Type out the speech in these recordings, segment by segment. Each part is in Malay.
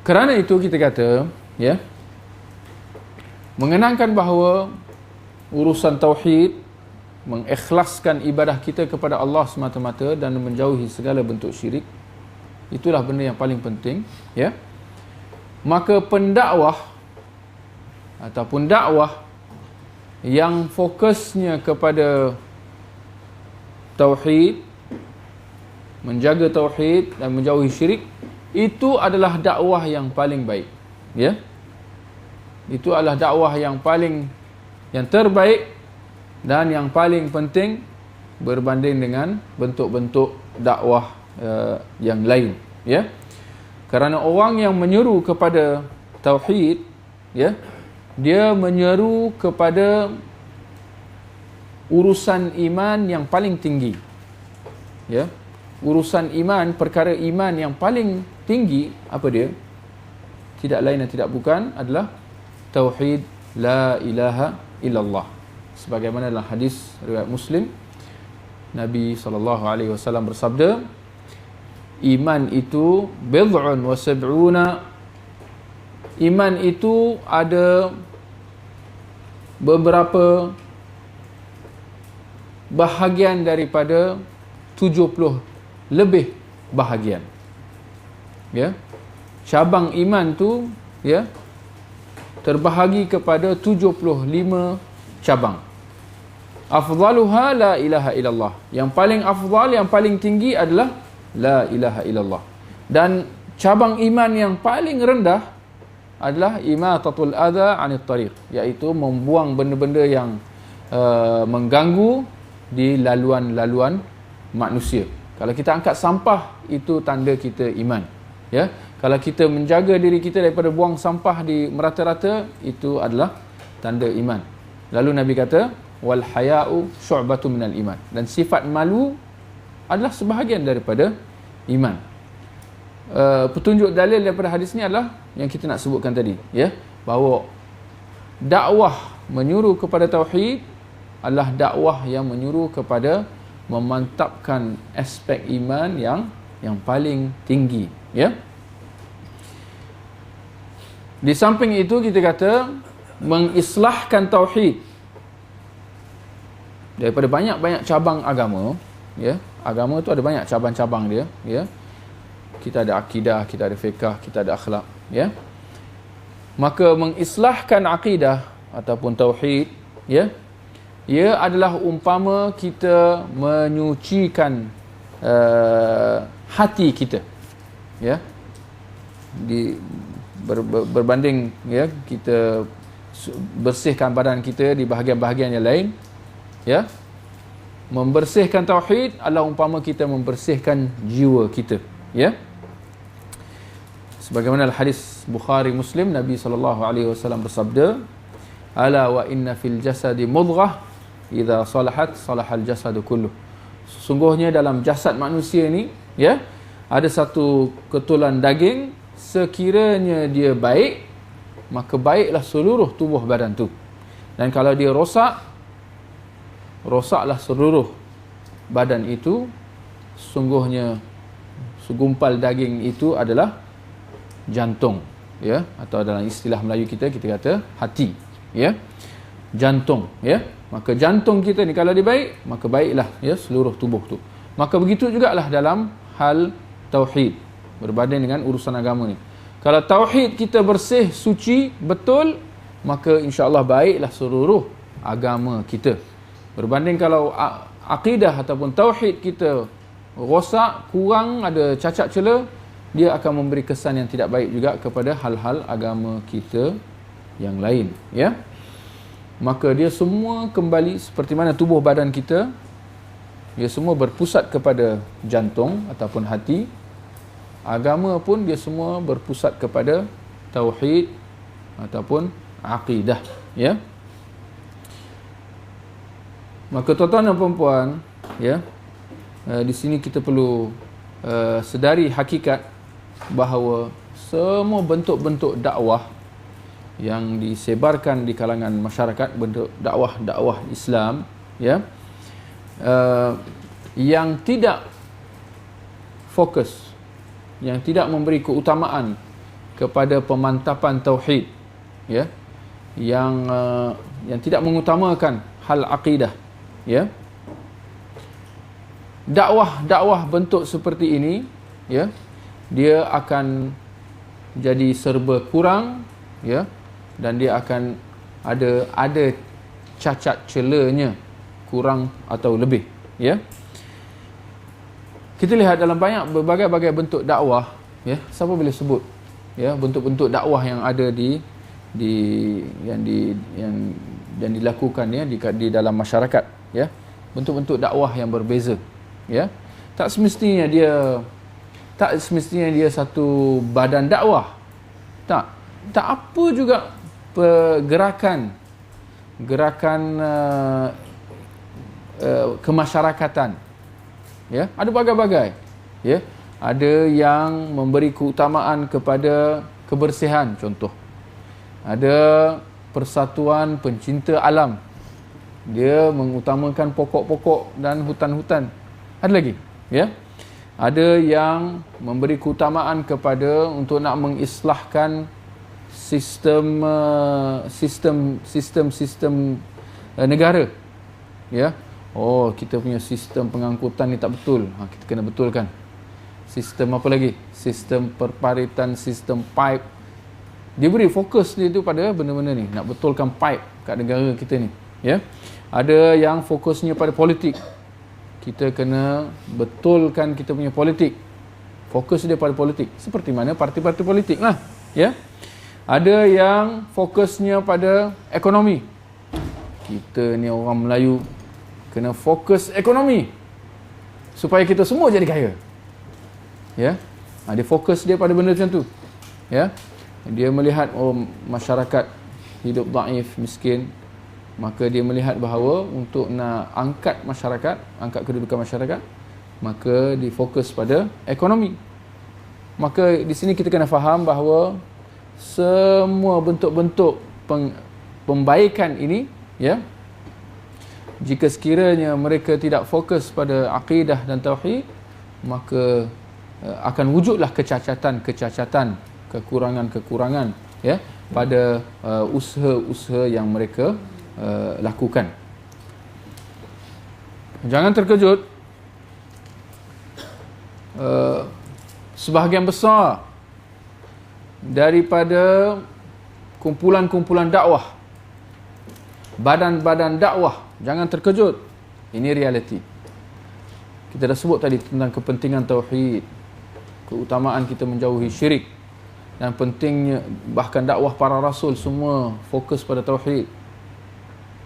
Kerana itu kita kata, ya, mengenangkan bahawa urusan tauhid, mengikhlaskan ibadah kita kepada Allah semata-mata dan menjauhi segala bentuk syirik, itulah benda yang paling penting, ya. Maka pendakwah ataupun dakwah yang fokusnya kepada tauhid, menjaga tauhid dan menjauhi syirik, itu adalah dakwah yang paling baik, ya. Itu adalah dakwah yang terbaik dan yang paling penting berbanding dengan bentuk-bentuk dakwah yang lain, ya. Kerana orang yang menyeru kepada tauhid, ya, dia menyeru kepada urusan iman yang paling tinggi, ya. Urusan iman, perkara iman yang paling tinggi, apa dia? Tidak lain dan tidak bukan adalah tauhid la ilaha illallah. Sebagaimana dalam hadis riwayat Muslim, Nabi SAW bersabda, iman itu bid'un wa sab'una, iman itu ada beberapa bahagian daripada 70 lebih bahagian, ya. Cabang iman tu, ya, terbahagi kepada 75 cabang. Afdaluha la ilaha illallah, yang paling afdal, yang paling tinggi adalah la ilaha illallah. Dan cabang iman yang paling rendah adalah imatatul adha 'anit tariq, iaitu membuang benda-benda yang mengganggu di laluan-laluan manusia. Kalau kita angkat sampah, itu tanda kita iman, ya. Kalau kita menjaga diri kita daripada buang sampah di merata-rata, itu adalah tanda iman. Lalu Nabi kata, wal haya'u syu'batu minal iman, dan sifat malu adalah sebahagian daripada iman. Petunjuk dalil daripada hadis ni adalah yang kita nak sebutkan tadi, ya, bahawa dakwah menyuruh kepada tauhid adalah dakwah yang menyuruh kepada memantapkan aspek iman yang paling tinggi, ya. Di samping itu kita kata mengislahkan tauhid daripada banyak-banyak cabang agama, ya. Agama tu ada banyak cabang-cabang dia, ya. Kita ada akidah, kita ada fiqh, kita ada akhlak, ya. Maka mengislahkan akidah ataupun tauhid, ya, ia adalah umpama kita menyucikan hati kita, ya. Berbanding, ya, kita bersihkan badan kita di bahagian-bahagian yang lain, ya. Membersihkan tauhid adalah umpama kita membersihkan jiwa kita, ya. Sebagaimana hadis Bukhari Muslim, Nabi SAW bersabda, ala wa inna fil jasadi mudghah idza salahat salahal jasadu kulluh. Sesungguhnya dalam jasad manusia ni, ya, ada satu ketulan daging, sekiranya dia baik, maka baiklah seluruh tubuh badan tu. Dan kalau dia rosak, rosaklah seluruh badan itu. Sungguhnya segumpal daging itu adalah jantung, ya, atau dalam istilah Melayu kita kata hati, ya, jantung, ya. Maka jantung kita ni kalau dia baik, maka baiklah, ya, seluruh tubuh tu. Maka begitu jugalah dalam hal tauhid berbanding dengan urusan agama ni. Kalau tauhid kita bersih, suci, betul, maka insya-Allah baiklah seluruh agama kita. Berbanding kalau akidah ataupun tauhid kita rosak, kurang, ada cacat cela, dia akan memberi kesan yang tidak baik juga kepada hal-hal agama kita yang lain, ya. Maka dia semua kembali seperti mana tubuh badan kita, dia semua berpusat kepada jantung ataupun hati. Agama pun dia semua berpusat kepada tauhid ataupun akidah, ya. Maka tuan-tuan dan puan-puan, ya, di sini kita perlu sedari hakikat bahawa semua bentuk-bentuk dakwah yang disebarkan di kalangan masyarakat, bentuk dakwah Islam, ya, yang tidak fokus, yang tidak memberi keutamaan kepada pemantapan tauhid, ya, yang tidak mengutamakan hal akidah, ya. Dakwah bentuk seperti ini, ya, dia akan jadi serba kurang, ya, dan dia akan ada cacat celanya, kurang atau lebih, ya. Kita lihat dalam berbagai bentuk dakwah, ya, siapa boleh sebut, ya, bentuk-bentuk dakwah yang ada yang dilakukan, ya, di dalam masyarakat, ya. Bentuk-bentuk dakwah yang berbeza, ya. Tak semestinya dia satu badan dakwah. Tak apa juga gerakan kemasyarakatan, ya, ada bagai-bagai, ya. Ada yang memberi keutamaan kepada kebersihan, contoh. Ada persatuan pencinta alam, dia mengutamakan pokok-pokok dan hutan-hutan. Ada lagi, ya. Ada yang memberi keutamaan kepada untuk nak mengislahkan sistem negara, ya. Oh, kita punya sistem pengangkutan ni tak betul, kita kena betulkan. Sistem apa lagi? Sistem perparitan, sistem pipe. Dia beri fokus dia tu pada benda-benda ni, nak betulkan pipe kat negara kita ni, ya. Ada yang fokusnya pada politik. Kita kena betulkan kita punya politik. Fokus dia pada politik. Seperti mana parti-parti politik lah, ya. Ada yang fokusnya pada ekonomi. Kita ni orang Melayu kena fokus ekonomi supaya kita semua jadi kaya, ya. Dia fokus dia pada benda macam tu, ya. Dia melihat masyarakat hidup dhaif, miskin, maka dia melihat bahawa untuk nak angkat kedudukan masyarakat, maka difokus pada ekonomi. Maka di sini kita kena faham bahawa semua bentuk-bentuk pembaikan ini, ya, jika sekiranya mereka tidak fokus pada akidah dan tauhid, maka akan wujudlah kecacatan, kekurangan, ya, pada usaha-usaha yang mereka lakukan. Jangan terkejut, sebahagian besar daripada kumpulan-kumpulan dakwah, badan-badan dakwah, jangan terkejut, ini realiti. Kita dah sebut tadi tentang kepentingan tauhid, keutamaan kita menjauhi syirik, dan pentingnya bahkan dakwah para rasul semua fokus pada tauhid.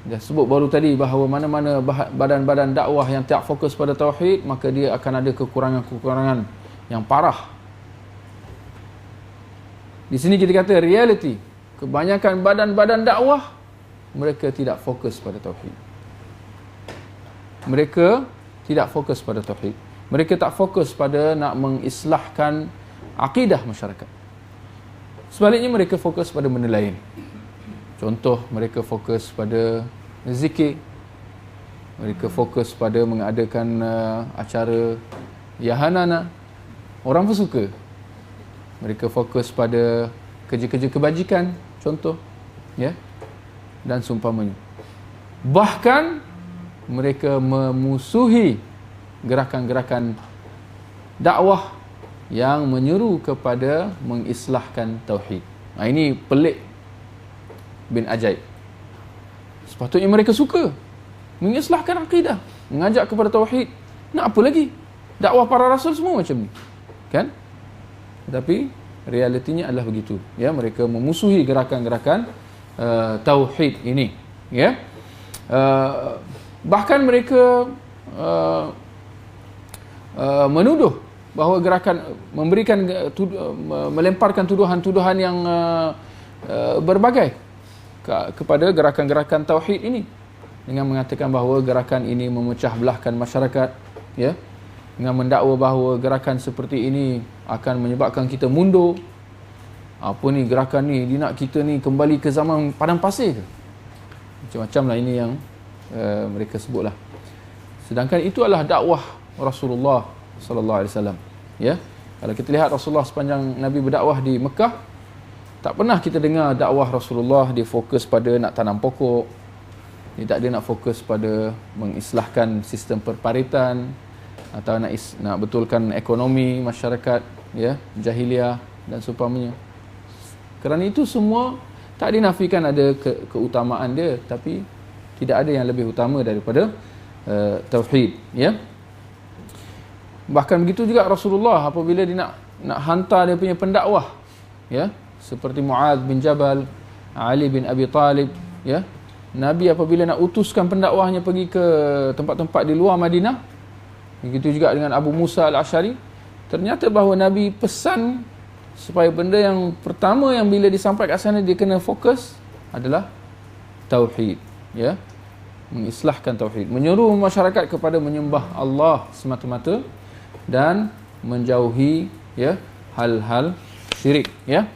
Dah sebut baru tadi bahawa mana-mana badan-badan dakwah yang tak fokus pada tauhid, maka dia akan ada kekurangan-kekurangan yang parah. Di sini kita kata realiti, kebanyakan badan-badan dakwah mereka tidak fokus pada tauhid. Mereka tidak fokus pada tauhid. Mereka tak fokus pada nak mengislahkan akidah masyarakat. Sebaliknya mereka fokus pada benda lain. Contoh, mereka fokus pada zikir. Mereka fokus pada mengadakan acara yahanana. Orang pun suka. Mereka fokus pada kerja-kerja kebajikan, contoh, ya, dan seumpamanya. Bahkan mereka memusuhi gerakan-gerakan dakwah yang menyeru kepada mengislahkan tauhid. Ini pelik bin ajaib. Sepatutnya mereka suka mengislahkan akidah, mengajak kepada tauhid. Nak apa lagi? Dakwah para rasul semua macam ni, kan? Tetapi realitinya adalah begitu, ya. Mereka memusuhi gerakan-gerakan tauhid ini, ya. Bahkan mereka menuduh bahawa gerakan melemparkan tuduhan-tuduhan yang berbagai kepada gerakan-gerakan tauhid ini, dengan mengatakan bahawa gerakan ini memecah belahkan masyarakat, ya, dengan mendakwa bahawa gerakan seperti ini akan menyebabkan kita mundur. Apa ni gerakan ni, dia nak kita ni kembali ke zaman padang pasir ke? Macam-macam lah ini yang mereka sebutlah. Sedangkan itu adalah dakwah Rasulullah sallallahu alaihi wasallam, ya. Kalau kita lihat Rasulullah sepanjang Nabi berdakwah di Mekah, Tak pernah kita dengar dakwah Rasulullah dia fokus pada nak tanam pokok. Dia nak fokus pada mengislahkan sistem perparitan atau nak betulkan ekonomi masyarakat, ya, jahiliah dan seumpamanya. Kerana itu semua tak dinafikan ada keutamaan dia, tapi tidak ada yang lebih utama daripada tauhid, ya. Bahkan begitu juga Rasulullah apabila dia nak hantar dia punya pendakwah, ya, seperti Mu'adz bin Jabal, Ali bin Abi Talib, ya. Nabi apabila nak utuskan pendakwahnya pergi ke tempat-tempat di luar Madinah, begitu juga dengan Abu Musa al-Asy'ari, ternyata bahawa Nabi pesan supaya benda yang pertama yang bila disampaikan kat sana dia kena fokus adalah tauhid, ya. Mengislahkan tauhid, menyuruh masyarakat kepada menyembah Allah semata-mata dan menjauhi, ya, hal-hal syirik, ya.